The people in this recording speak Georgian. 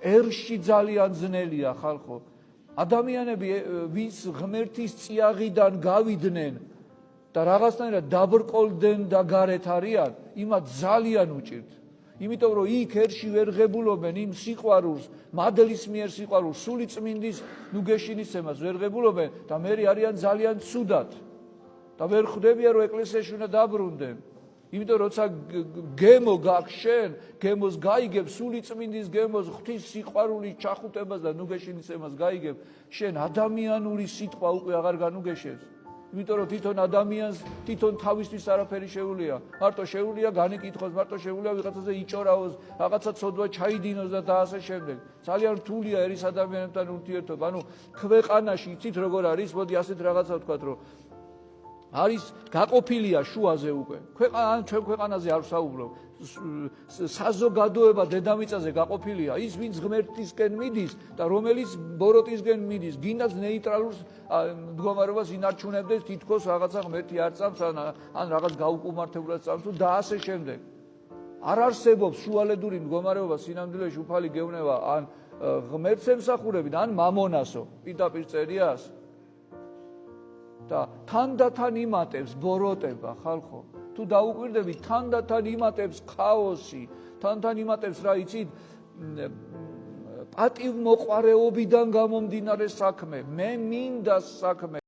ერში ძალიან ძნელია ხალხო. ადამიანები ვის ღმერთის წიაღიდან გავიდნენ და რაღაცნაირად დაბრკოლდნენ და გარეთ არიან, იმათ ძალიან უჭირთ. იმიტომ რომ იქ ერში ვერ ღებულობენ იმ სიყვარულს, მადლის მიერ სიყვარულს, სული წმინდის ნუგეშინისცემას ვერ ღებულობენ და მე არიან ძალიან ცუდად. და ვერ ხვდებიან რომ ეკლესიაში უნდა დაბრუნდნენ. იმიტომ როცა გემო გაქვს შენ, გემოს გაიგებ, სული წმინდის გემოს, ღვთის სიყვარულის ჩახუტებას და ნუგეშინისცემას გაიგებ, შენ ადამიანური სიტყვა უკვე აღარ განუგეშებს. იმიტომ რომ თვითონ ადამიანს, თვითონ თავისთვის არაფერი შეუძლია. მარტო შეუძლია განიკითხოს, მარტო შეუძლია ვიღაცაზე იჭორაოს, რაღაცა ცოდვა ჩაიდინოს და ასე შემდეგ. ძალიან რთულია ერის ადამიანებთან ურთიერთობა. ანუ ქვეყანაში იცით როგორ არის, მოდი ასეთ რაღაცა ვთქვათ, რომ არის გაყოფილია შუაზე უკვე. ჩვენ ქვეყანაზე არ ვსაუბრობ. საზოგადოება დედამიწაზე გაყოფილია. ის ვინც ღმერთისკენ მიდის და რომელიც ბოროტისკენ მიდის, გინდაც ნეიტრალურ მდგომარეობას ინარჩუნებდეს, თითქოს რაღაცა ღმერთი არ წამს ან რაღაც გაუკუმართებლად წამს და ასე შემდეგ. არ არსებობს შუალედური მდგომარეობა სინამდვილეში უფალი გეუბნება ან ღმერთს ემსახურებით, ან მამონასო. პირდაპირ წერიას და თანდათან იმატებს ბოროტება ხალხო. თუ დაუკვირდებით, თანდათან იმატებს ქაოსი, თანდათან იმატებს რა იცით, პატივმოყვარეობიდან გამომდინარე საქმე. მე მინდა საქმე